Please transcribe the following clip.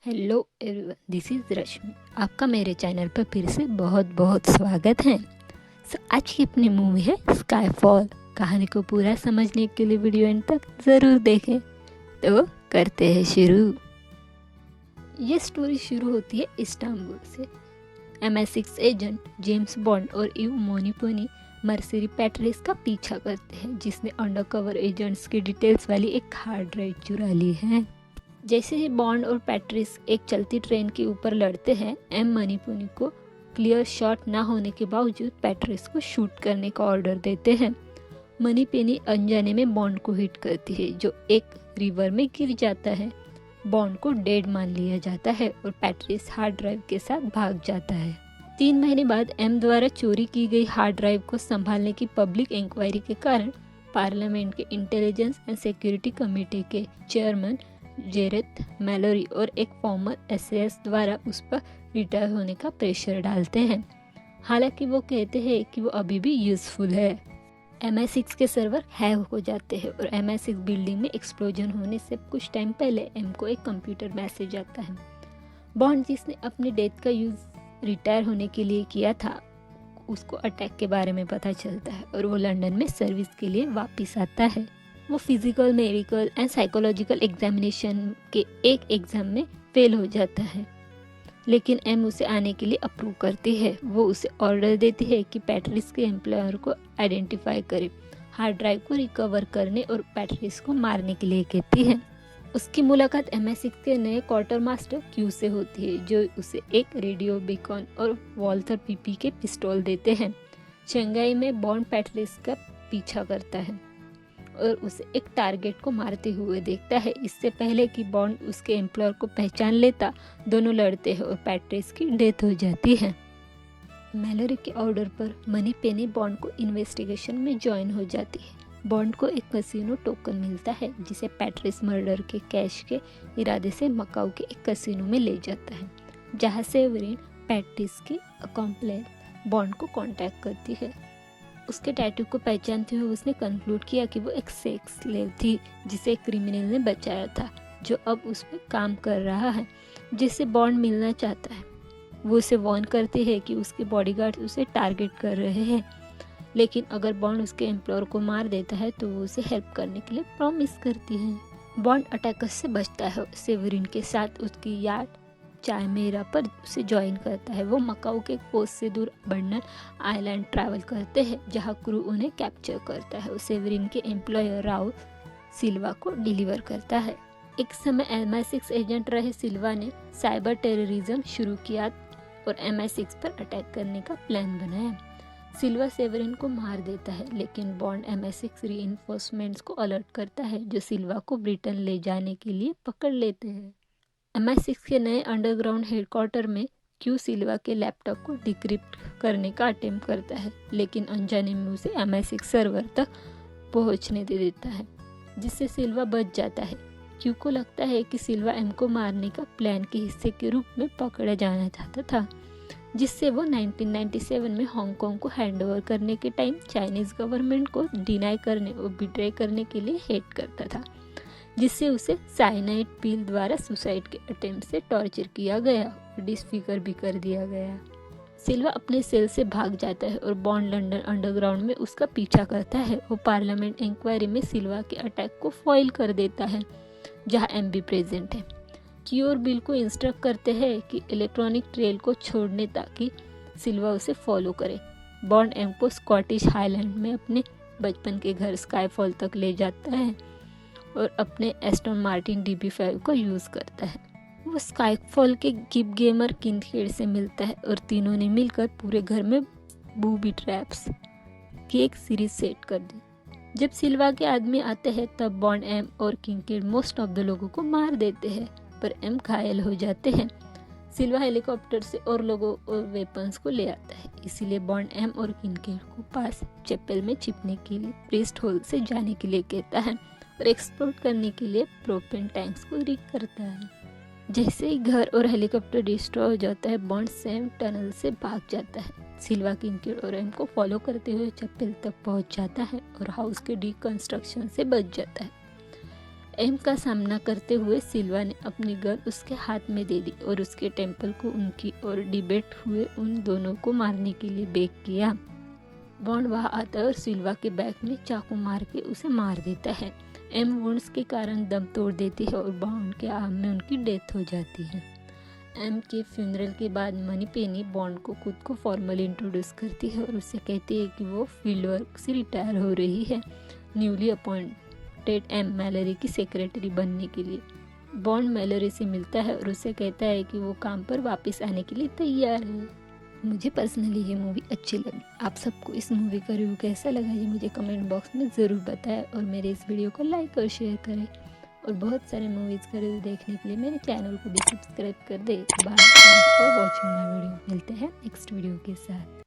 Hello everyone, this is रश्मि। आपका मेरे channel पर फिर से बहुत बहुत स्वागत है। आज की अपनी मूवी है स्काईफॉल। कहानी को पूरा समझने के लिए वीडियो एंड तक ज़रूर देखें। तो करते हैं शुरू। ये स्टोरी शुरू होती है इस्तांबुल से। MI6 एजेंट जेम्स बॉन्ड और इव मोनीपोनी मर्सरी पैट्रिस का पीछा करते हैं, जिसने अंडरकवर एजेंट्स की डिटेल्स वाली एक हार्ड ड्राइव चुरा ली है। जैसे ही बॉन्ड और पैट्रिस एक चलती ट्रेन के ऊपर लड़ते हैं, एम मनीपुनी को क्लियर शॉट ना होने के बावजूद पैट्रिस को शूट करने का ऑर्डर देते हैं। मनीपेनी अनजाने में बॉन्ड को हिट करती है, जो एक रिवर में गिर जाता है। बॉन्ड को डेड मान लिया जाता है और पैट्रिस हार्ड ड्राइव के साथ भाग जाता है। 3 महीने बाद एम द्वारा चोरी की गई हार्ड ड्राइव को संभालने की पब्लिक इंक्वायरी के कारण पार्लियामेंट के इंटेलिजेंस एंड सिक्योरिटी कमेटी के चेयरमैन जेरेथ मैलोरी और एक फॉर्मर SAS द्वारा उस पर रिटायर होने का प्रेशर डालते हैं। हालांकि वो कहते हैं कि वो अभी भी यूजफुल है। MI6 के सर्वर हैक हो जाते हैं और MI6 बिल्डिंग में एक्सप्लोजन होने से कुछ टाइम पहले एम को एक कंप्यूटर मैसेज आता है। बॉन्ड, जिसने अपने डेथ का यूज रिटायर होने के लिए किया था, उसको अटैक के बारे में पता चलता है और वो लंदन में सर्विस के लिए वापस आता है। वो physical, medical and psychological examination के एक एग्जाम में फेल हो जाता है, लेकिन एम उसे आने के लिए अप्रूव करती है। वो उसे ऑर्डर देती है कि पैट्रिस के एम्प्लॉयर को आइडेंटिफाई करे, हार्ड ड्राइव को रिकवर करने और पैट्रिस को मारने के लिए कहती है। उसकी मुलाकात MI6 के नए क्वार्टर मास्टर क्यू से होती है, जो उसे एक रेडियो बीकॉन और वॉल्थर PP के पिस्तौल देते हैं। शंघाई में बॉन्ड पैट्रिस का पीछा करता है और उसे एक टारगेट को मारते हुए देखता है। इससे पहले कि बॉन्ड उसके एम्प्लॉयर को पहचान लेता, दोनों लड़ते हैं और पैट्रिस की डेथ हो जाती है। मैलोरी के ऑर्डर पर मनीपेनी बॉन्ड को इन्वेस्टिगेशन में ज्वाइन हो जाती है। बॉन्ड को एक कैसीनो टोकन मिलता है, जिसे पैट्रिस मर्डर के कैश के इरादे से मकाऊ के एक कैसीनो में ले जाता है, जहां सेवरिन पैट्रिस की अकॉम्प्लेन बॉन्ड को कांटेक्ट करती है। उसके टैटू को पहचानते हुए उसने कंक्लूड किया कि वो एक सेक्स स्लेव थी, जिसे एक क्रिमिनल ने बचाया था, जो अब उस पर काम कर रहा है, जिससे बॉन्ड मिलना चाहता है। वो उसे वार्न करती है कि उसके बॉडीगार्ड उसे टारगेट कर रहे हैं, लेकिन अगर बॉन्ड उसके एम्प्लॉयर को मार देता है तो वो उसे हेल्प करने के लिए प्रॉमिस करती है। बॉन्ड अटैकर्स से बचता है, सेवरिन के साथ उसकी यार्ड चायमेरा पर उसे ज्वाइन करता है। वो मकाऊ के कोस्ट से दूर बर्नर आइलैंड ट्रैवल करते हैं, जहां क्रू उन्हें कैप्चर करता है और सेवरिन के एम्प्लॉयर राउल सिल्वा को डिलीवर करता है। एक समय MI6 एजेंट रहे सिल्वा ने साइबर टेररिज्म शुरू किया और MI6 पर अटैक करने का प्लान बनाया। सिल्वा सेवरिन को मार देता है, लेकिन बॉन्ड MI6 रीइंफोर्समेंट्स को अलर्ट करता है, जो सिल्वा को ब्रिटेन ले जाने के लिए पकड़ लेते हैं। MI6 के नए अंडरग्राउंड हेडक्वार्टर में क्यू सिल्वा के लैपटॉप को डिक्रिप्ट करने का अटेम्प्ट करता है, लेकिन अनजाने में उसे MI6 सर्वर तक पहुंचने दे देता है, जिससे सिल्वा बच जाता है। क्यू को लगता है कि सिल्वा एम को मारने का प्लान के हिस्से के रूप में पकड़ा जाना चाहता था, जिससे वो 1997 में हांगकांग को हैंडओवर करने के टाइम चाइनीज गवर्नमेंट को डिनाई करने और बिट्रे करने के लिए हेट करता था, जिससे उसे साइनाइड पील द्वारा सुसाइड के अटेम्प्ट से टॉर्चर किया गया और डिसफिगर भी कर दिया गया। सिल्वा अपने सेल से भाग जाता है और बॉन्ड लंदन अंडरग्राउंड में उसका पीछा करता है। वो पार्लियामेंट इंक्वायरी में सिल्वा के अटैक को फॉइल कर देता है, जहां एम भी प्रेजेंट है। क्यू और बिल को इंस्ट्रक्ट करते हैं कि इलेक्ट्रॉनिक ट्रेल को छोड़ने ताकि सिल्वा उसे फॉलो करे। बॉन्ड एम को स्कॉटिश हाईलैंड में अपने बचपन के घर स्काईफॉल तक ले जाता है और अपने एस्टन मार्टिन DB5 को यूज़ करता है। वो स्काईफॉल के गिब गेमर किंथेड से मिलता है और तीनों ने मिलकर पूरे घर में बूबी ट्रैप्स की एक सीरीज सेट कर दी। जब सिल्वा के आदमी आते हैं, तब बॉन्ड एम और किंथेड मोस्ट ऑफ द लोगों को मार देते हैं, पर एम घायल हो जाते हैं। सिल्वा हेलीकॉप्टर से और लोगों और वेपन्स को ले आता है, इसीलिए बॉन्ड एम और किंथेड को पास चैपल में छिपने के लिए प्रीस्ट होल से जाने के लिए कहता है और एक्सप्लोर करने के लिए प्रोपेन टैंक्स को रिग करता है। जैसे ही घर और हेलीकॉप्टर डिस्ट्रॉय हो जाता है, बॉन्ड सेम टनल से भाग जाता है। सिल्वा किंथेड और एम को फॉलो करते हुए चैपल तक पहुंच जाता है और हाउस के डिकंस्ट्रक्शन से बच जाता है। एम का सामना करते हुए सिल्वा ने अपनी गन उसके हाथ में दे दी और उसके टेम्पल को उनकी और डिबेट हुए उन दोनों को मारने के लिए बेक किया। बॉन्ड वहाँ आता है और सिल्वा के बैक में चाकू मार के उसे मार देता है। एम वुंड्स के कारण दम तोड़ देती है और बॉन्ड के आर्म में उनकी डेथ हो जाती है। एम के फ्यूनरल के बाद मनी पेनी बॉन्ड को खुद को फॉर्मली इंट्रोड्यूस करती है और उससे कहती है कि वो फील्ड वर्क से रिटायर हो रही है न्यूली अपॉइंटेड एम मैलरी की सेक्रेटरी बनने के लिए। बॉन्ड मैलरी से मिलता है और उससे कहता है कि वो काम पर वापस आने के लिए तैयार है। मुझे पर्सनली ये मूवी अच्छी लगी। आप सबको इस मूवी का रिव्यू कैसा लगा ये मुझे कमेंट बॉक्स में ज़रूर बताएं और मेरे इस वीडियो को लाइक और शेयर करें और बहुत सारे मूवीज़ का रिव्यू देखने के लिए मेरे चैनल को भी सब्सक्राइब कर दें। Bye, thanks for watching my video. मिलते हैं नेक्स्ट वीडियो के साथ।